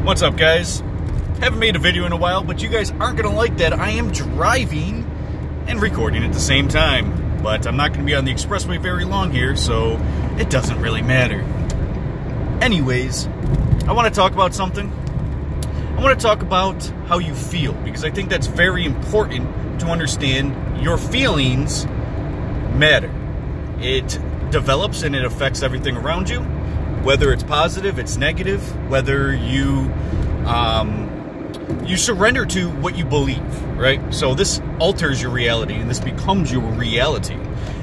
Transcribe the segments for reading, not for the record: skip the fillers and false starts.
What's up, guys? Haven't made a video in a while, but you guys aren't gonna like that. I am driving and recording at the same time, but I'm not gonna be on the expressway very long here, so it doesn't really matter. Anyways, I want to talk about something. I want to talk about how you feel, because I think that's very important to understand. Your feelings matter. It develops and it affects everything around you, whether it's positive, it's negative, whether you surrender to what you believe, right? So this alters your reality, and this becomes your reality.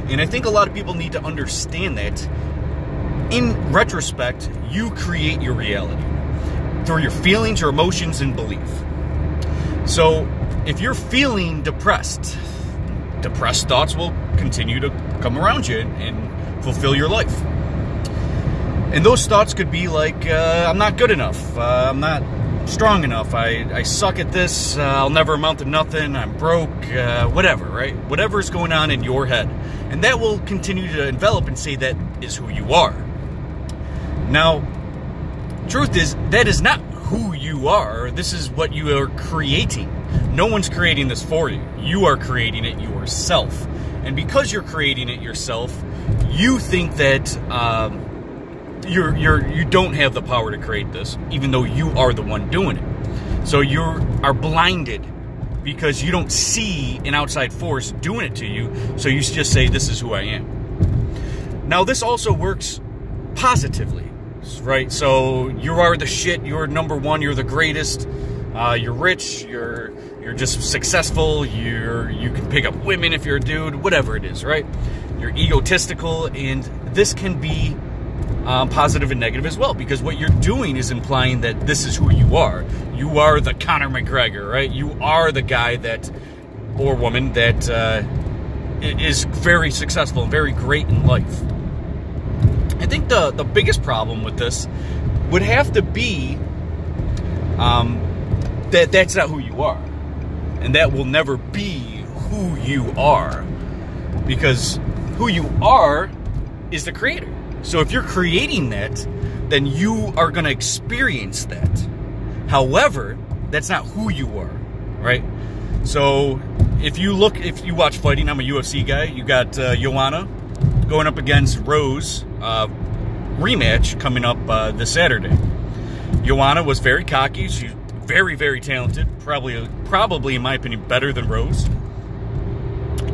And I think a lot of people need to understand that. In retrospect, you create your reality through your feelings, your emotions, and belief. So if you're feeling depressed, depressed thoughts will continue to come around you and fulfill your life. And those thoughts could be like, I'm not good enough, I'm not strong enough, I suck at this, I'll never amount to nothing, I'm broke, whatever, right? Whatever's going on in your head. And that will continue to envelop and say that is who you are. Now, truth is, that is not who you are. This is what you are creating. No one's creating this for you. You are creating it yourself. And because you're creating it yourself, you think that you don't have the power to create this, even though you are the one doing it. So you are blinded because you don't see an outside force doing it to you, so you just say, this is who I am. Now, this also works positively, right? So you are the shit, you're number one, you're the greatest, you're rich, you're just successful, you can pick up women if you're a dude, whatever it is, right? You're egotistical, and this can be positive and negative as well, because what you're doing is implying that this is who you are. You are the Conor McGregor, right? You are the guy that, or woman, that is very successful and very great in life. I think the biggest problem with this would have to be that that's not who you are. And that will never be who you are. Because who you are is the creator. So if you're creating that, then you are going to experience that. However, that's not who you are, right? So if you watch fighting, I'm a UFC guy. You got Joanna going up against Rose, rematch coming up this Saturday. Joanna was very cocky. She's very, very talented. Probably, in my opinion, better than Rose.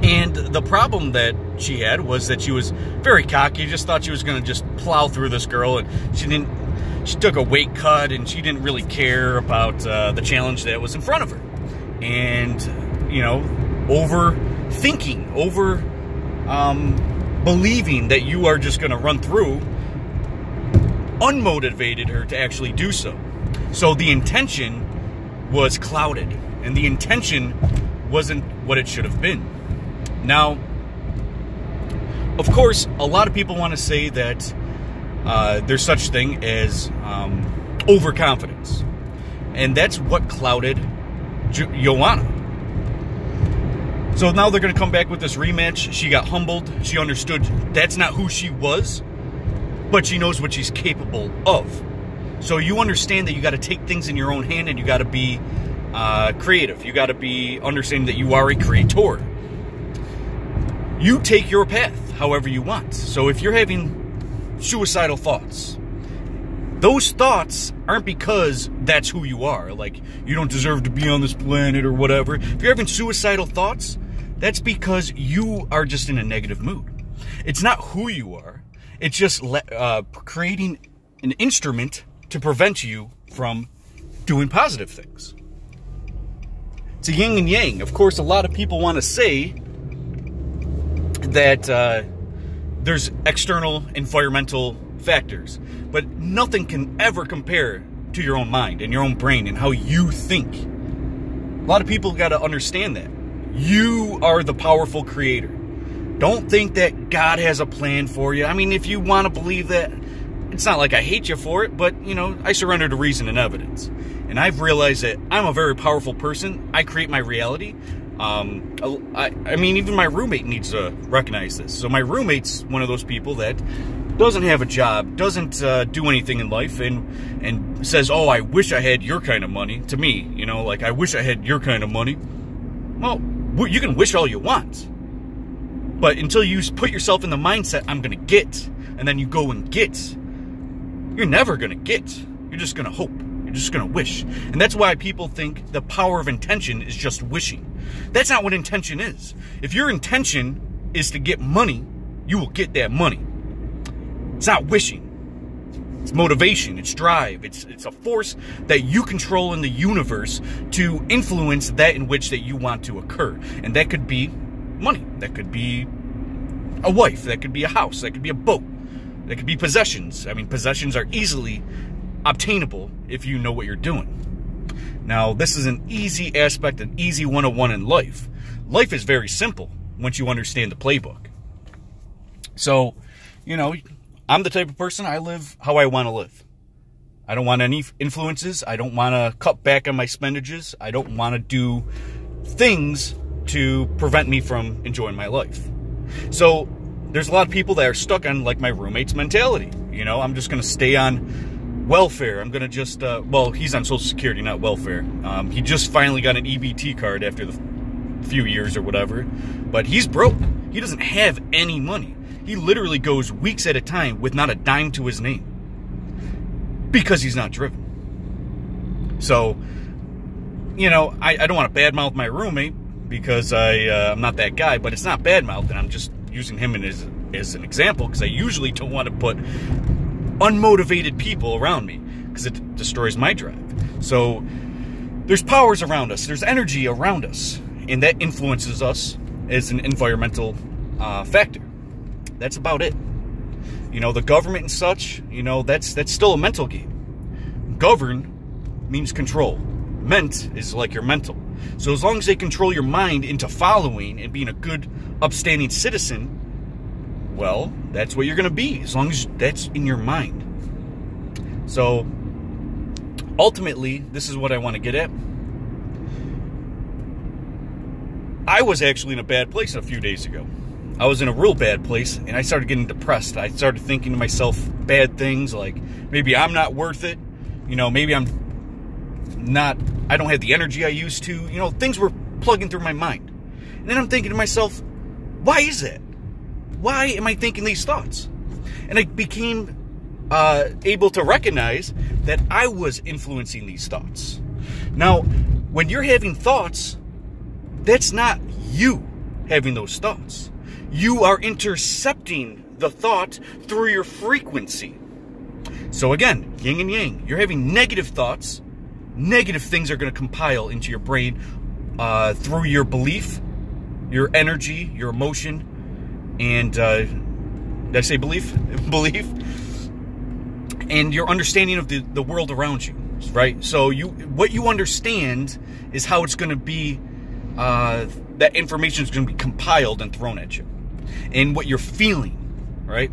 And the problem that she had was that she was very cocky. Just thought she was going to just plow through this girl, and she took a weight cut, and she didn't really care about the challenge that was in front of her. And, you know, overthinking, believing that you are just going to run through unmotivated her to actually do so. So the intention was clouded, and the intention wasn't what it should have been. Now, of course, a lot of people want to say that there's such thing as overconfidence. And that's what clouded Joanna. So now they're going to come back with this rematch. She got humbled. She understood that's not who she was, but she knows what she's capable of. So you understand that you got to take things in your own hand, and you got to be creative. You got to be understanding that you are a creator. You take your path however you want. So if you're having suicidal thoughts, those thoughts aren't because that's who you are. Like, you don't deserve to be on this planet or whatever. If you're having suicidal thoughts, that's because you are just in a negative mood. It's not who you are. It's just creating an instrument to prevent you from doing positive things. It's a yin and yang. Of course, a lot of people want to say that there's external environmental factors, but nothing can ever compare to your own mind and your own brain and how you think. A lot of people got to understand that. You are the powerful creator. Don't think that God has a plan for you. I mean, if you want to believe that, it's not like I hate you for it, but, you know, I surrender to reason and evidence. And I've realized that I'm a very powerful person. I create my reality. I mean, even my roommate needs to recognize this. So my roommate's one of those people that doesn't have a job, doesn't do anything in life, and says, oh, I wish I had your kind of money, to me, you know, like, I wish I had your kind of money. Well, you can wish all you want, but until you put yourself in the mindset, I'm going to get, and then you go and get, you're never going to get. You're just going to hope. You're just going to wish. And that's why people think the power of intention is just wishing. That's not what intention is. If your intention is to get money, you will get that money. It's not wishing. It's motivation. It's drive. It's a force that you control in the universe to influence that in which that you want to occur. And that could be money. That could be a wife. That could be a house. That could be a boat. That could be possessions. I mean, possessions are easily obtainable if you know what you're doing. Now, this is an easy aspect, an easy 101 in life. Life is very simple once you understand the playbook. So, you know, I'm the type of person, I live how I want to live. I don't want any influences. I don't want to cut back on my expendages. I don't want to do things to prevent me from enjoying my life. So there's a lot of people that are stuck on, like, my roommate's mentality. You know, I'm just going to stay on welfare. I'm going to just, well, he's on Social Security, not welfare. He just finally got an EBT card after the few years or whatever. But he's broke. He doesn't have any money. He literally goes weeks at a time with not a dime to his name because he's not driven. So, you know, I don't want to badmouth my roommate because I'm not that guy, but it's not badmouth, and I'm just using him as an example because I usually don't want to put unmotivated people around me because it destroys my drive. So there's powers around us. There's energy around us, and that influences us as an environmental factor. That's about it. You know, the government and such, you know, that's still a mental game. Govern means control. Ment is like your mental. So as long as they control your mind into following and being a good, upstanding citizen, well, that's what you're going to be, as long as that's in your mind. So ultimately, this is what I want to get at. I was actually in a bad place a few days ago. I was in a real bad place, and I started getting depressed. I started thinking to myself bad things like, maybe I'm not worth it. You know, maybe I don't have the energy I used to. You know, things were plugging through my mind. And then I'm thinking to myself, why is that? Why am I thinking these thoughts? And I became able to recognize that I was influencing these thoughts. Now, when you're having thoughts, that's not you having those thoughts. You are intercepting the thought through your frequency. So again, yin and yang. You're having negative thoughts. Negative things are going to compile into your brain through your belief, your energy, your emotion, and did I say belief? Belief. And your understanding of the world around you, right? So what you understand is how it's going to be, that information is going to be compiled and thrown at you. And what you're feeling, right?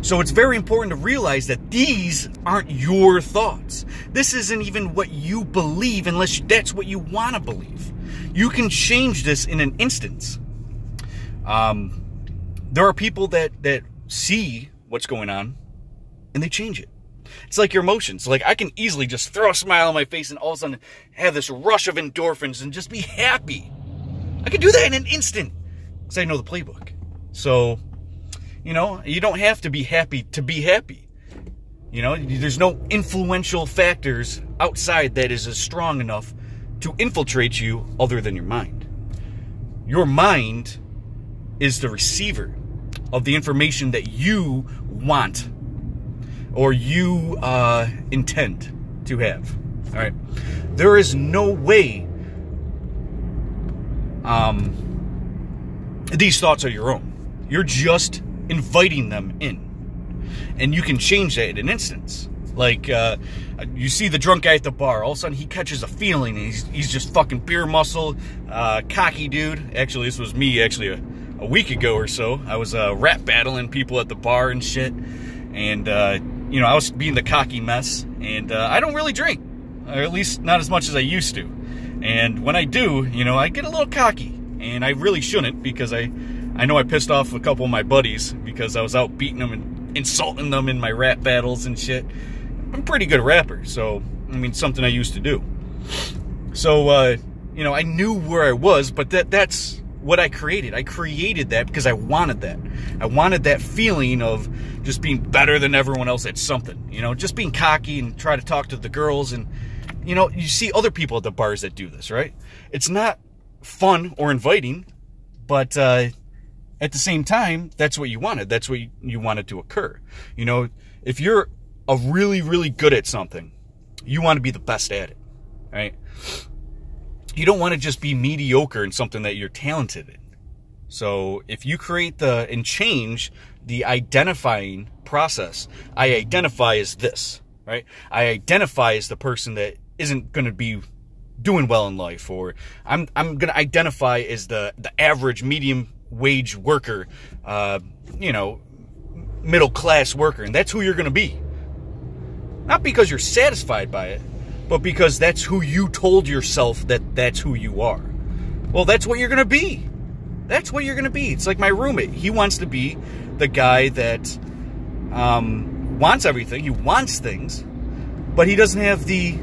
So it's very important to realize that these aren't your thoughts. This isn't even what you believe unless that's what you want to believe. You can change this in an instance. There are people that see what's going on and they change it. It's like your emotions. Like, I can easily just throw a smile on my face and all of a sudden have this rush of endorphins and just be happy. I can do that in an instant because I know the playbook. So, you know, you don't have to be happy to be happy. You know, there's no influential factors outside that is as strong enough to infiltrate you other than your mind. Your mind is the receiver of the information that you want or you intend to have. All right. There is no way these thoughts are your own. You're just inviting them in. And you can change that in an instance. Like, you see the drunk guy at the bar. All of a sudden, he catches a feeling. And he's just fucking beer muscle, cocky dude. Actually, this was me, actually, a week ago or so. I was rap battling people at the bar and shit. And, you know, I was being the cocky mess. And I don't really drink. Or at least not as much as I used to. And when I do, you know, I get a little cocky. And I really shouldn't, because I know I pissed off a couple of my buddies because I was out beating them and insulting them in my rap battles and shit. I'm a pretty good rapper, so, I mean, something I used to do. So, you know, I knew where I was, but that's what I created. I created that because I wanted that. I wanted that feeling of just being better than everyone else at something. You know, just being cocky and try to talk to the girls. And, you know, you see other people at the bars that do this, right? It's not fun or inviting, but at the same time, that's what you wanted. That's what you wanted to occur. You know, if you're really, really good at something, you want to be the best at it, right? You don't want to just be mediocre in something that you're talented in. So if you create and change the identifying process, I identify as this, right? I identify as the person that isn't going to be doing well in life, or I'm going to identify as the average medium wage worker, you know, middle class worker, and that's who you're going to be. Not because you're satisfied by it, but because that's who you told yourself that's who you are. Well, that's what you're going to be. That's what you're going to be. It's like my roommate. He wants to be the guy that wants everything. He wants things, but he doesn't have the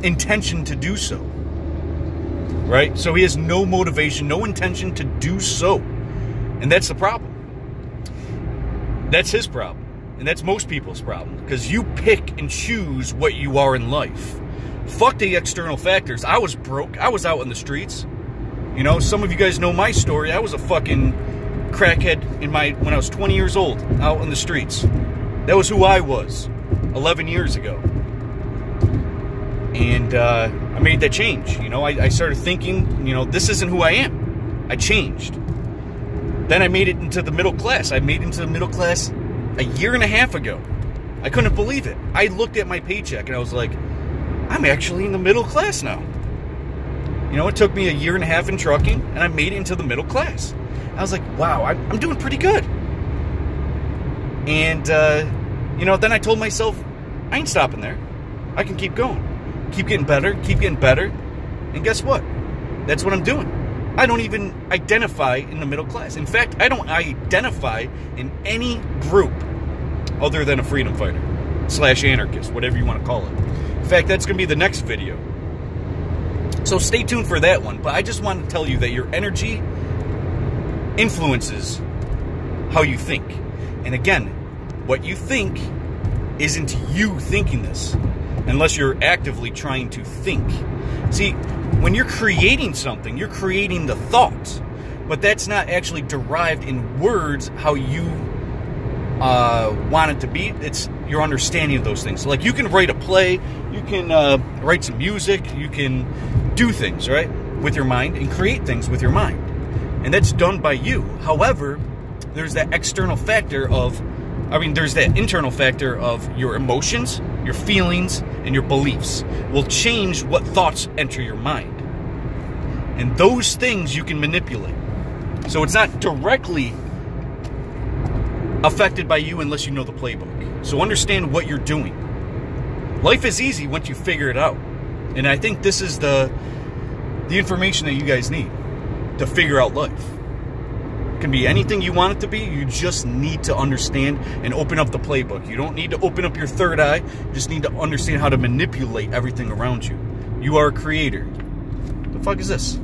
intention to do so. Right? So he has no motivation, no intention to do so. And that's the problem. That's his problem. And that's most people's problem. Because you pick and choose what you are in life. Fuck the external factors. I was broke. I was out in the streets. You know, some of you guys know my story. I was a fucking crackhead when I was 20 years old, out in the streets. That was who I was 11 years ago. And I made that change. You know, I started thinking, you know, this isn't who I am. I changed. Then I made it into the middle class. I made it into the middle class a year and a half ago. I couldn't believe it. I looked at my paycheck and I was like, I'm actually in the middle class now. You know, it took me a year and a half in trucking, and I made it into the middle class. I was like, wow, I'm doing pretty good. And, you know, then I told myself, I ain't stopping there. I can keep going. Keep getting better, keep getting better. And guess what? That's what I'm doing. I don't even identify in the middle class. In fact, I don't identify in any group other than a freedom fighter / anarchist, whatever you want to call it. In fact, that's going to be the next video. So stay tuned for that one. But I just want to tell you that your energy influences how you think. And again, what you think isn't you thinking this, unless you're actively trying to think. See, when you're creating something, you're creating the thought, but that's not actually derived in words how you want it to be. It's your understanding of those things. So like, you can write a play, you can write some music, you can do things, right, with your mind, and create things with your mind. And that's done by you. However, there's that external factor there's that internal factor of your emotions, your feelings, and your beliefs will change what thoughts enter your mind. And those things you can manipulate. So it's not directly affected by you unless you know the playbook. So understand what you're doing. Life is easy once you figure it out. And I think this is the information that you guys need to figure out life. It can be anything you want it to be. You just need to understand and open up the playbook. You don't need to open up your third eye. You just need to understand how to manipulate everything around you. You are a creator. The fuck is this?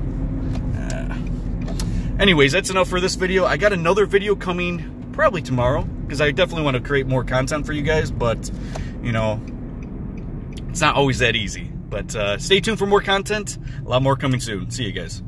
Anyways, that's enough for this video. I got another video coming probably tomorrow, because I definitely want to create more content for you guys, but, you know, it's not always that easy. But stay tuned for more content. A lot more coming soon. See you guys.